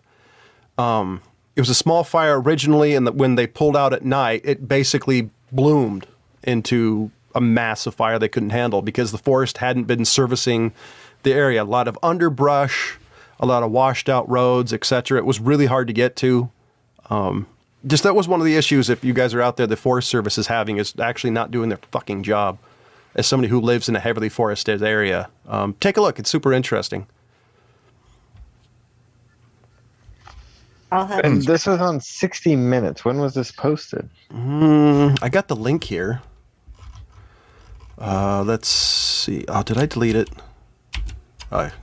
It was a small fire originally, and when they pulled out at night, it basically bloomed into a massive fire they couldn't handle because the forest hadn't been servicing the area. A lot of underbrush, a lot of washed out roads, etc. It was really hard to get to. Just that was one of the issues, if you guys are out there, the Forest Service is having, is actually not doing their fucking job. As somebody who lives in a heavily forested area, take a look. It's super interesting. And this was on 60 Minutes. When was this posted? I got the link here. Let's see. Oh, did I delete it?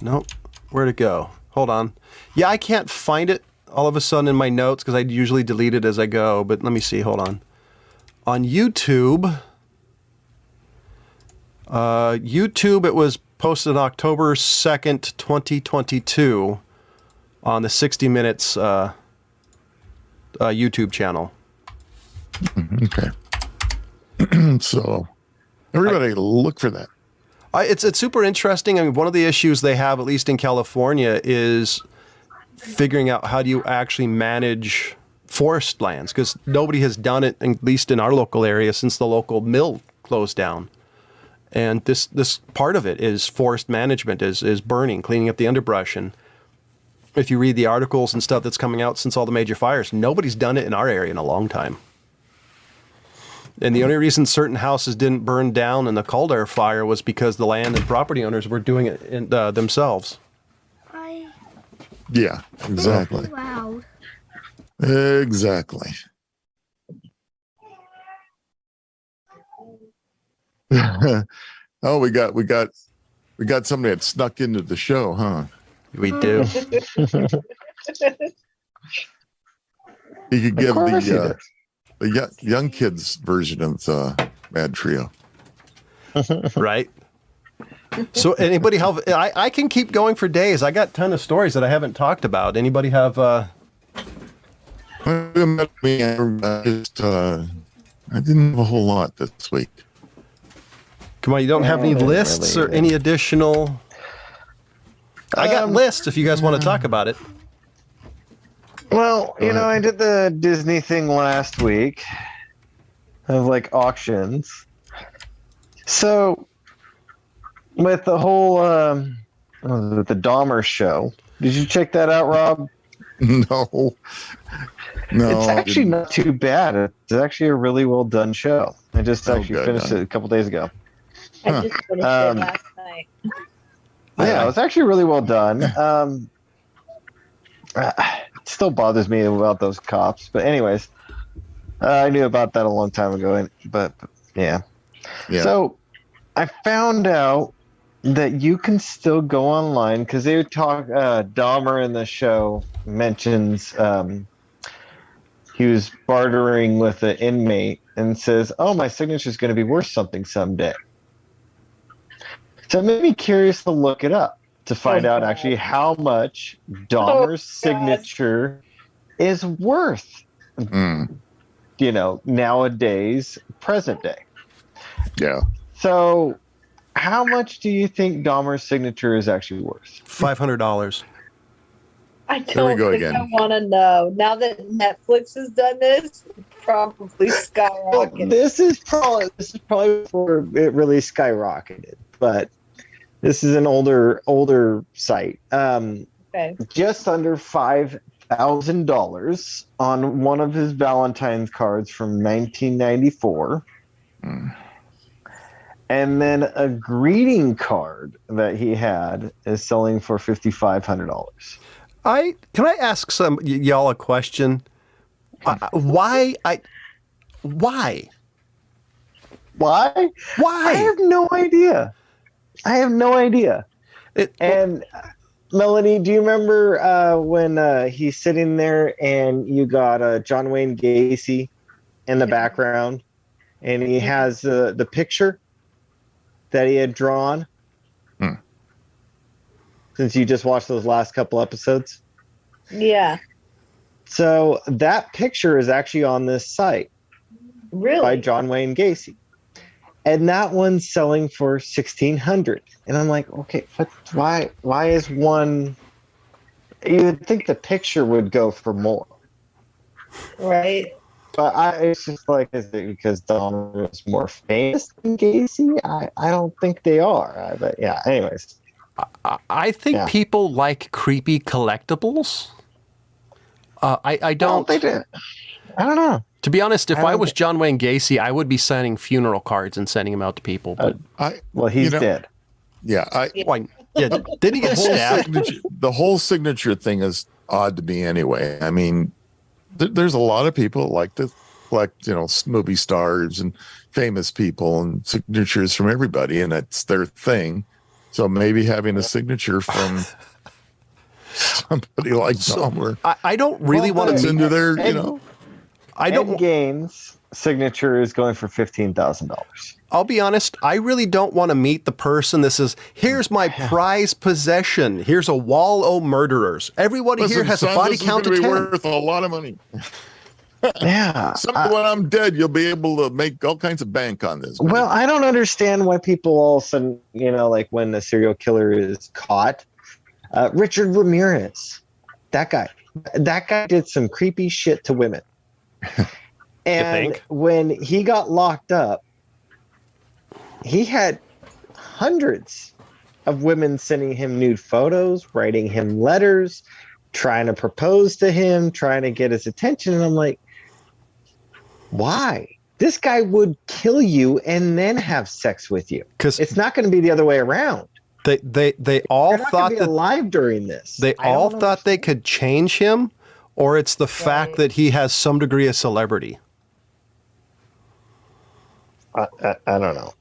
Nope. Where'd it go? Hold on. Yeah, I can't find it all of a sudden in my notes because I usually delete it as I go, but let me see. Hold on. On YouTube, it was posted October 2nd, 2022 on the 60 Minutes YouTube channel. Okay. So everybody look for that. It's super interesting. I mean, one of the issues they have, at least in California, is figuring out how do you actually manage forest lands, because nobody has done it, at least in our local area, since the local mill closed down. And this part of it is forest management, is burning, cleaning up the underbrush. And if you read the articles and stuff that's coming out since all the major fires, nobody's done it in our area in a long time. And the only reason certain houses didn't burn down in the Calder fire was because the land and property owners were doing it themselves. Yeah, exactly. Loud. Exactly. Oh, we got somebody that snuck into the show, huh? We do. You could give the young kids version of MadTrio. Right. So anybody have, I can keep going for days. I got a ton of stories that I haven't talked about. Anybody have I didn't have a whole lot this week. Come on, you don't have any lists or any additional? I got lists if you guys want to talk about it. Well, I did the Disney thing last week of like auctions. So with the whole the Dahmer show, did you check that out, Rob? No. It's actually not too bad. It's actually a really well done show. I just actually finished it a couple days ago. I just finished it last night. Yeah, it was actually really well done. It still bothers me about those cops, but anyways, I knew about that a long time ago. But yeah. So I found out that you can still go online because they would talk. Dahmer in the show mentions he was bartering with an inmate and says, "Oh, my signature is going to be worth something someday." So it made me curious to look it up to find out actually how much Dahmer's signature is worth. nowadays, present day. Yeah. So, how much do you think Dahmer's signature is actually worth? $500. I There we don't go think again. I want to know. Now that Netflix has done this, probably Well, skyrocketed. this is probably before it really skyrocketed, but this is an older site. Okay. Just under $5,000 on one of his Valentine's cards from 1994. And then a greeting card that he had is selling for $5,500. Can I ask y'all a question? Why? Why? Why? I have no idea. And Melanie, do you remember when he's sitting there and you got John Wayne Gacy in the background, and he has the picture that he had drawn? Since you just watched those last couple episodes? Yeah. So that picture is actually on this site. Really? By John Wayne Gacy. And that one's selling for $1,600. And I'm like, okay, but why is one? You would think the picture would go for more. Right. But it's just like, is it because Dahmer is more famous than Gacy? I don't think they are. But yeah, anyways. I think people like creepy collectibles. I don't. They do. I don't know. To be honest, if I was John Wayne Gacy, I would be signing funeral cards and sending them out to people. But he's dead. Yeah. Did he get stabbed? The whole signature thing is odd to me anyway. I mean, there's a lot of people like to collect, movie stars and famous people and signatures from everybody, and it's their thing. So maybe having a signature from somebody like Dahmer. I don't really want to into their, I don't. Ed Gain's signature is going for $15,000. I'll be honest, I really don't want to meet the person. Here's my prized possession. Here's a wall of murderers. Everybody here has a body count of 10. Worth a lot of money. Yeah. Someday when I'm dead, you'll be able to make all kinds of bank on this. Well, I don't understand why people all of a sudden, like when a serial killer is caught, Richard Ramirez, that guy did some creepy shit to women. And when he got locked up, he had hundreds of women sending him nude photos, writing him letters, trying to propose to him, trying to get his attention. And I'm like, why? This guy would kill you and then have sex with you. Because it's not going to be the other way around. They all thought that alive during this. They all thought they could change him, or it's the fact that he has some degree of celebrity. I don't know.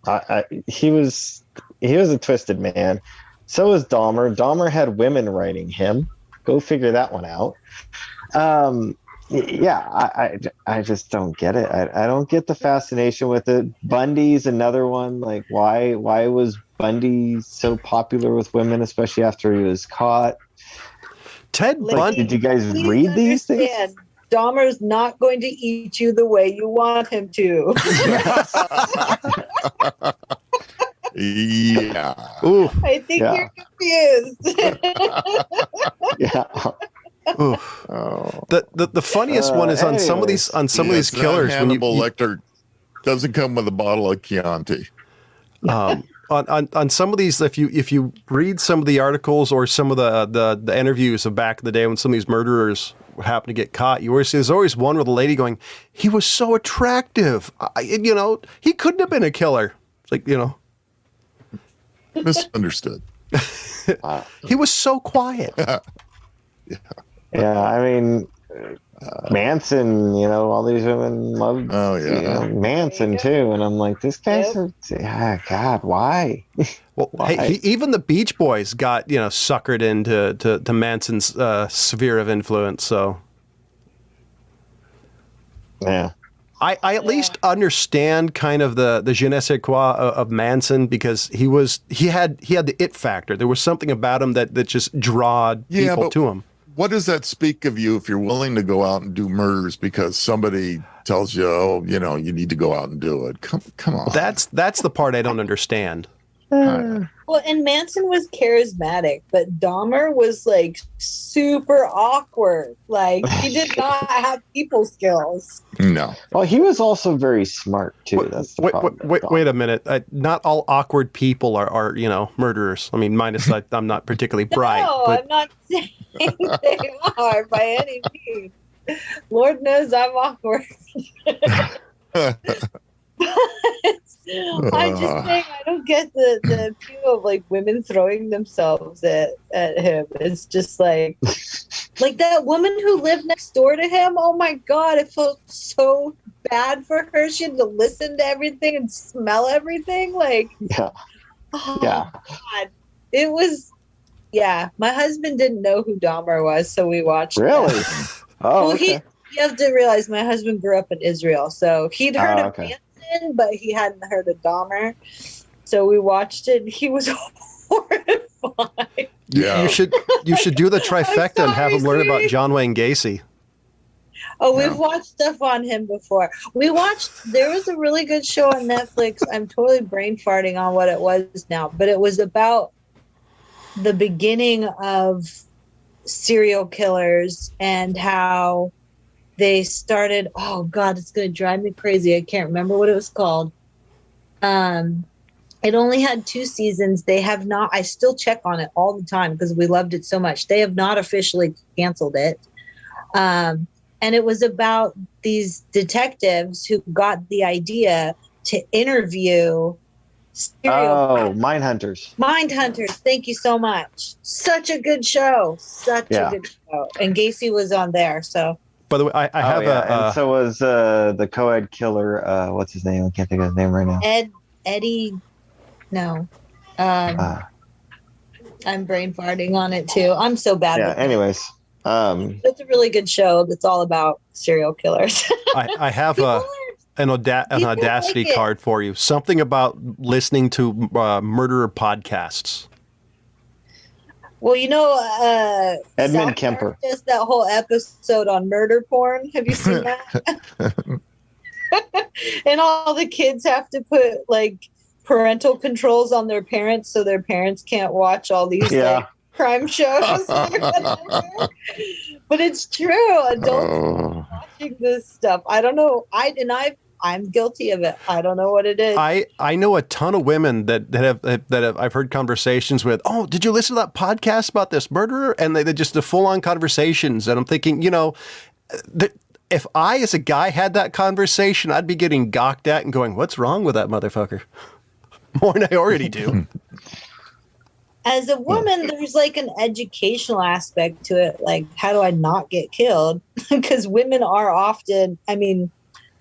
He was a twisted man. So was Dahmer. Dahmer had women writing him. Go figure that one out. I just don't get it. I don't get the fascination with it. Bundy's another one. Like, why was Bundy so popular with women, especially after he was caught? Ted Bundy. Did you guys read these things? Dahmer's not going to eat you the way you want him to. Yeah. Ooh. I think you're confused. Yeah. The funniest one is on some of these killers. Hannibal Lecter doesn't come with a bottle of Chianti. On some of these, if you read some of the articles or some of the interviews of back in the day when some of these murderers happen to get caught, there's always one with a lady going, "He was so attractive, he couldn't have been a killer." It's like, misunderstood. He was so quiet. Yeah, I mean, Manson, all these women loved Manson too. And I'm like, this guy's, God, why? Well, why? Hey, even the Beach Boys got, suckered into Manson's sphere of influence. So, yeah. I at least understand kind of the je ne sais quoi of Manson, because he had the it factor. There was something about him that just drawed people to him. What does that speak of you if you're willing to go out and do murders because somebody tells you, oh, you know, you need to go out and do it. Come on. That's the part I don't understand. Well, and Manson was charismatic, but Dahmer was like super awkward. Like he did not have people skills. No. Well, he was also very smart too. That's the problem. Wait a minute. Not all awkward people are murderers. I mean, minus that I'm not particularly bright. No, but... I'm not saying they are by any means. Lord knows I'm awkward. I'm just saying I don't get the appeal of like women throwing themselves at him. It's just like that woman who lived next door to him. Oh my God, it felt so bad for her. She had to listen to everything and smell everything. Like, yeah. Oh, yeah. God. It was, yeah. My husband didn't know who Dahmer was, so we watched. Really? Oh, well, okay. you have to realize my husband grew up in Israel, so he'd heard of Manson, but he hadn't heard of Dahmer. So we watched it. And he was horrified. Yeah, you should do the trifecta and have him learn about John Wayne Gacy. Oh, we've watched stuff on him before. There was a really good show on Netflix. I'm totally brain farting on what it was now, but it was about the beginning of serial killers and how they started. Oh God, it's going to drive me crazy. I can't remember what it was called. It only had 2 seasons. They have not, I still check on it all the time because we loved it so much. They have not officially canceled it. And it was about these detectives who got the idea to interview Mindhunters. Mindhunters. Thank you so much. Such a good show. Such a good show. And Gacy was on there. So, by the way, I have and so was the co-ed killer. What's his name? I can't think of his name right now. Eddie. No. I'm brain farting on it too. I'm so bad. Yeah. Anyways. It's a really good show that's all about serial killers. I have an Oddassity card for you. Something about listening to murderer podcasts. Well, Edmund Kemper. Just that whole episode on murder porn. Have you seen that? And all the kids have to put like parental controls on their parents so their parents can't watch all these like, crime shows. But it's true. Adults watching this stuff. I don't know. I'm guilty of it. I don't know what it is. I know a ton of women that have I've heard conversations with. Oh, did you listen to that podcast about this murderer? And they just the full on conversations. And I'm thinking, if I as a guy had that conversation, I'd be getting gawked at and going, "What's wrong with that motherfucker?" More than I already do. As a woman, there's like an educational aspect to it. Like, how do I not get killed? Because women are often, I mean,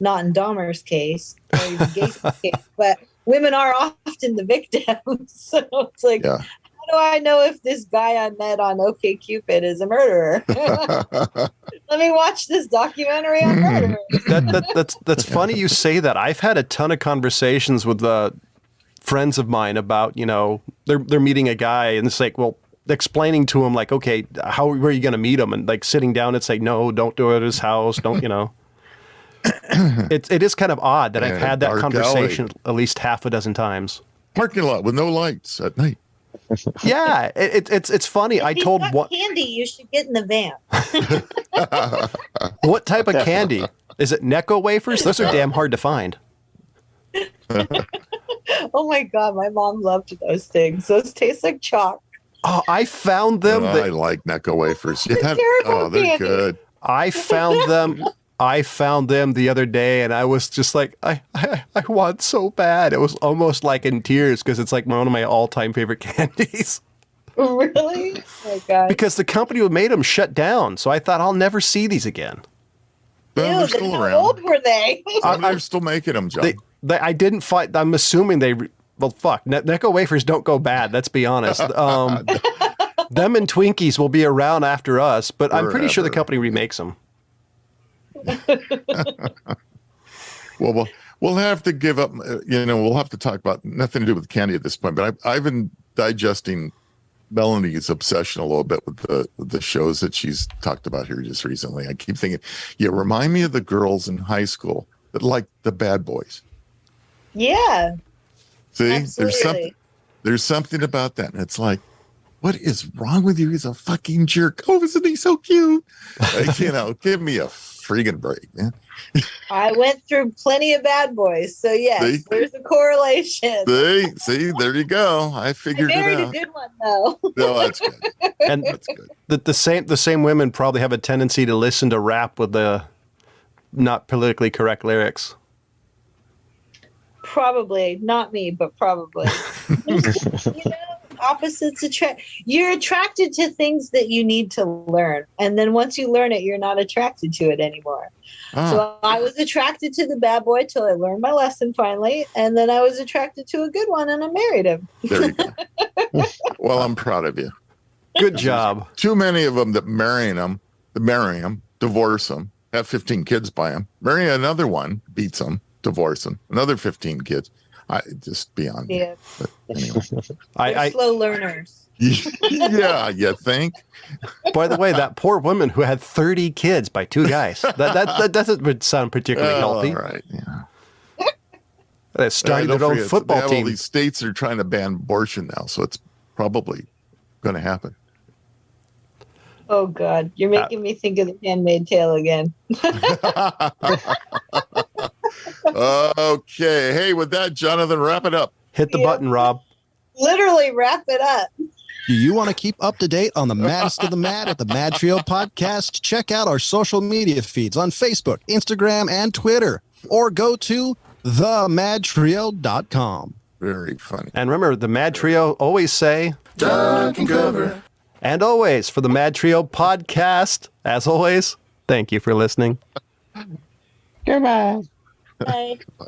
not in Dahmer's case or even Gacy's case, but women are often the victims. So it's like, how do I know if this guy I met on OkCupid is a murderer? Let me watch this documentary on murderers. That's funny you say that. I've had a ton of conversations with friends of mine about, they're meeting a guy and it's like, well, explaining to him like, okay, where are you going to meet him? And like sitting down and say, no, don't do it at his house. Don't, it is kind of odd that I've had that conversation at least half a dozen times. Parking lot with no lights at night. Yeah. It's funny. I told what candy you should get in the van. What type of candy? Is it Necco wafers? Those are damn hard to find. Oh my God, my mom loved those things. Those taste like chalk. Oh, I found them. I like Necco wafers. They're good. I found them the other day, and I was just like, I want so bad. It was almost like in tears because it's like one of my all-time favorite candies. Really? Oh my God. Because the company who made them shut down, so I thought I'll never see these again. They're still around. How old were they? They're still making them, John. I didn't find. I'm assuming Necco wafers don't go bad. Let's be honest. Them and Twinkies will be around after us, but I'm pretty sure the company remakes them. Well, we'll have to give up. We'll have to talk about nothing to do with candy at this point. But I've been digesting Melanie's obsession a little bit with the shows that she's talked about here just recently. I keep thinking, you remind me of the girls in high school that like the bad boys. Yeah. See, Absolutely. there's something about that. And it's like, what is wrong with you? He's a fucking jerk. Oh, isn't he so cute? Like, give me a freaking break, man. I went through plenty of bad boys, so yes, there's a correlation. See, there you go. I figured it out. I married a good one, though. No, that's good. And That's good. the same women probably have a tendency to listen to rap with the not politically correct lyrics. Probably not me, but probably. Opposites attract. You're attracted to things that you need to learn, and then once you learn it, you're not attracted to it anymore. So I was attracted to the bad boy till I learned my lesson finally, and then I was attracted to a good one, and I married him. There you go. Well, I'm proud of you. Good job. Too many of them that marry them, divorce them, have 15 kids by them, marry another one, beats them, divorce them, another 15 kids. I just beyond. Yeah. But anyway. They're slow learners. Yeah, you think? By the way, that poor woman who had 30 kids by two guys. That doesn't sound particularly healthy. All right, yeah. They started their own football all team. these states are trying to ban abortion now, so it's probably going to happen. Oh God, you're making me think of The Handmaid's Tale again. Okay. Hey, with that, Jonathan, wrap it up. Hit the button, Rob. Literally wrap it up. Do you want to keep up to date on the maddest of the mad at the MadTrio podcast? Check out our social media feeds on Facebook, Instagram, and Twitter, or go to themadtrio.com. Very funny. And remember, the Mad Trio always say, Duck and cover. And always, for the Mad Trio podcast, as always, thank you for listening. Goodbye. Bye. Bye.